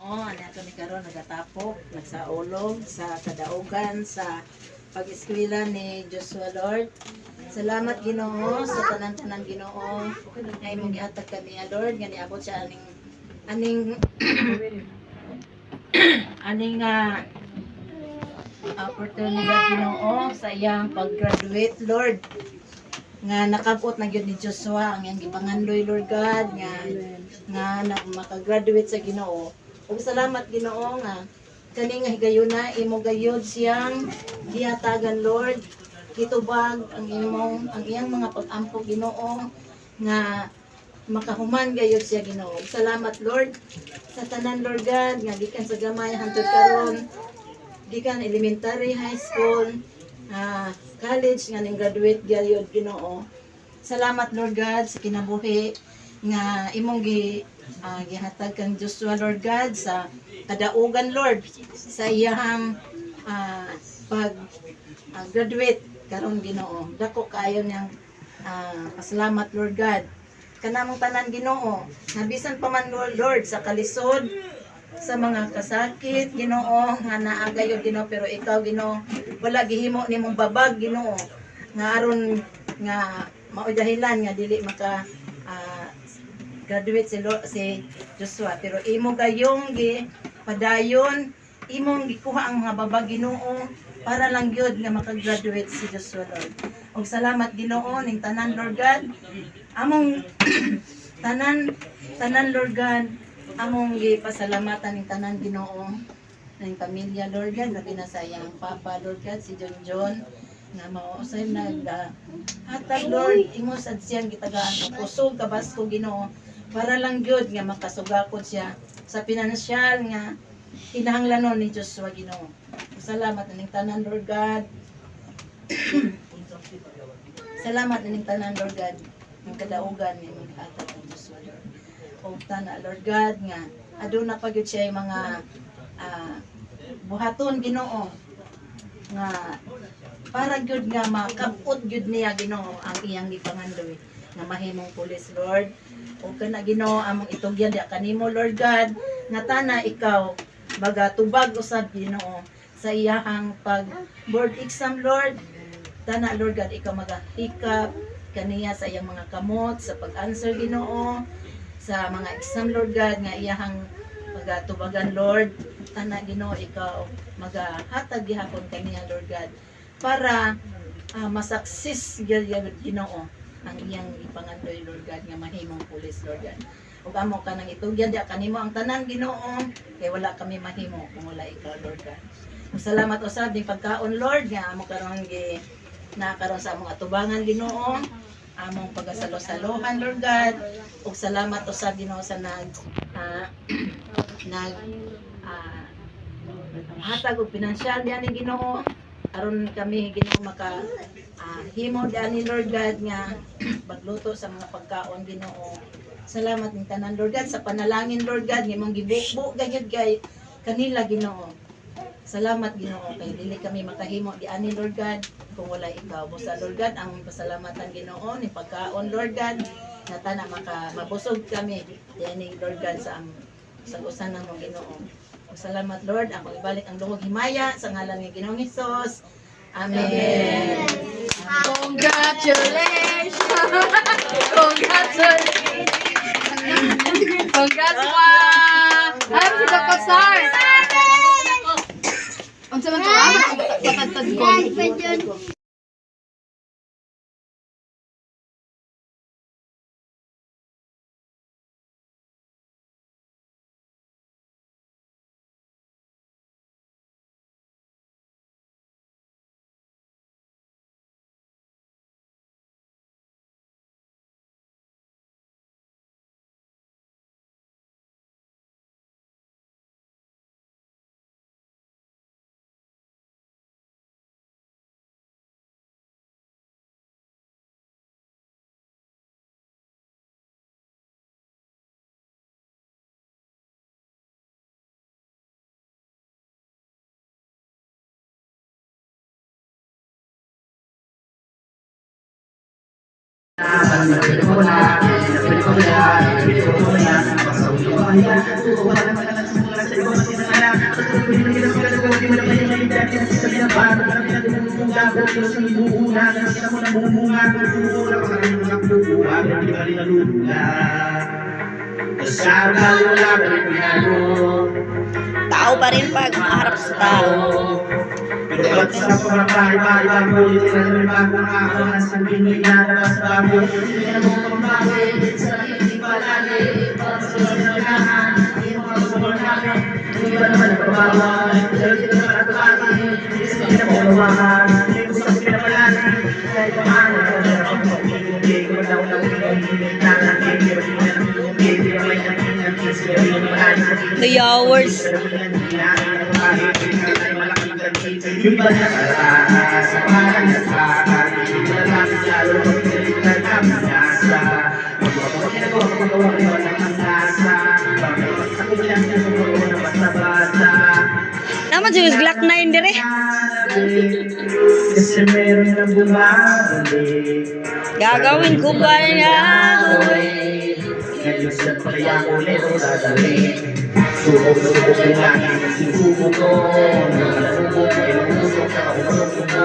Ginoo, ano kami karon nagatapok, nagsaulog sa kadaugan sa pag-eskwela ni Joshua Lord. Salamat Ginoo sa tanan-tanan Ginoo. Ay mong gihatag kami Lord nga niabot siya aning aning opportunity Ginoo sa iyang pag-graduate Lord. Nga nakabot na gyud ni Joshua ang iyang gipangandoy Lord God nga makagraduate sa Ginoo. Ug salamat Ginoo nga kani nga higayuna imo gayud siyang gihatagan Lord. Kitubag ang iyang mga pag-ampo Ginoo nga makahuman gayud siya Ginoo. Salamat Lord sa tanan Lord God nga gikan sa gamay hangtod karon gikan elementary, high school, college nga ning graduate gayud Ginoo. Salamat Lord God sa kinabuhi nga imong gihatag kang Joshua Lord God sa kadaugan Lord sa iyang pag graduate karon Ginoo. Dako kaayo niyang pasalamat Lord God. Kanamong tanan Ginoo, nabisan pa man Lord sa kalisod sa mga kasakit Ginoo nga naagayo Ginoo, pero ikaw Ginoo wala gihimo nimong babag Ginoo nga aron nga mao dahilan nga dili maka graduate si Joshua, pero imo gayong padayon imong gikuha ang mga babag Ginoo para lang gyud nga maka-graduate si Joshua Lord. Og salamat Ginoo ning tanan Lord God among tanan Lord God among gipasalamatan ning tanan Ginoo ning pamilya Lord God, labi na sa iyang papa Lord God si John nga mausay hatag Lord imo sad siyang gitagaan og kusog kabasko Ginoo para lang gyud nga makasugakod siya sa pinansyal nga kinahanglanon ni Joshua Ginoo. Salamat ning tanan Lord God. Salamat ning tanan Lord God ng kadaugan ni mga hatag ng Joshua Lord. O tana Lord God nga aduna pa gyud siya mga buhaton Ginoo nga para gyud nga makabot gyud niya Ginoo ang iyang gipangandoy nga mahimong pulis Lord. O kana Ginoo among itugyan di kanimo Lord God nga tana ikaw magatubag usab Ginoo sa iyahang pag board exam Lord. Tana Lord God ikaw magahikap kaniya sa iyang mga kamot sa pag-answer Ginoo sa mga exam Lord God nga iyahang magatubagan Lord. Tana Ginoo ikaw magahatag gihapon kaniya Lord God para masaksis gyud Ginoo ang iyang ipangandoy Lord God nga mahimong pulis Lord God. Ug amo ka nang itugyan di kanimo ang tanan Ginoo kay wala kami mahimo kung wala ikaw Lord God. Salamat usab ning pagkaon Lord nga amo karon nakaroon sa among atubangan Ginoo among pagasalo-salohan Lord God. Ug salamat usab Ginoo sa hatag og pinansyal diyan ni Ginoo aron kami Ginoo maka himo diani Lord God nga magluto sa mga pagkaon Ginoo. Salamat ning tanan Lord God sa panalangin Lord God imong gibukbo gayud kay kanila Ginoo. Salamat Ginoo kay dili kami makahimo diani Lord God kung wala ikaw. Busa Lord God ang pasalamatan Ginoo ning pagkaon Lord God nga tana mabusog kami diani Lord God sa usan ng mga Ginoo. Salamat Lord, ako ibalik ang luhog himaya sa ngalan ni Ginoong Hesus. Amen. Congratulations! Congratulations! Congrats pa! Alam si Dr. Sar! Ang saman ko, patagtad ko. Pelikula Tao pa rin pag maharap sa tao. Pero sa pagkakaiba-iba mo, hindi na naman bagong ako na sa pinilabas bago. Hindi na mo pambawi, sa hindi palagi, pagsasanagahan, hindi mo kapasamahan, hindi ba naman nagpabawa, hindi na naman nagpapati, hindi sa pinapalawahan, hindi ko sa pinapalagi, kahit paano, hindi ko daw na The hours. Yung ba na sa parang nagkakari, malalapit lalo kung pinalitan kami nasa. Magpapagawa rin naman ang nasa. Ako lang na sumuro na basta-basta. Naman si Glock 9 dire. Kasi meron na bumabalik. Gagawin ko ba niya? Ngayon sa kaya ko nito dadalhin. Subok-subok yung lagi ng sinubo ko. Nalubog, ilusok sa kausok ko.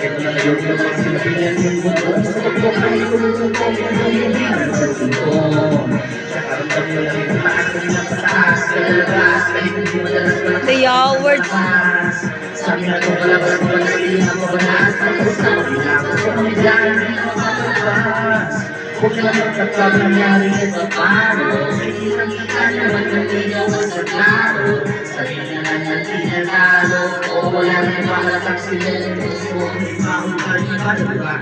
Ito na ngayon yung mga sinabihan yung buko. Subok ay ilusok ko. Hindi na nasusun ko. Sa karamdam mo lang yung taas ko ng pataas. Kalabas, kahit hindi madalas ko lang The hours. sabi na kung palabas ko lang sa ilang ako banas. Tapos na maginapos ko kami dyan. Hindi na makapagpas. Huwag na lang kapag nangyari ito paano. Sa ilang kanya magkaligaw sa klaro. Sabi na lang ng tinatalo. O wala na yung makalatak sila ng gusto. Hindi pa akong kalipan.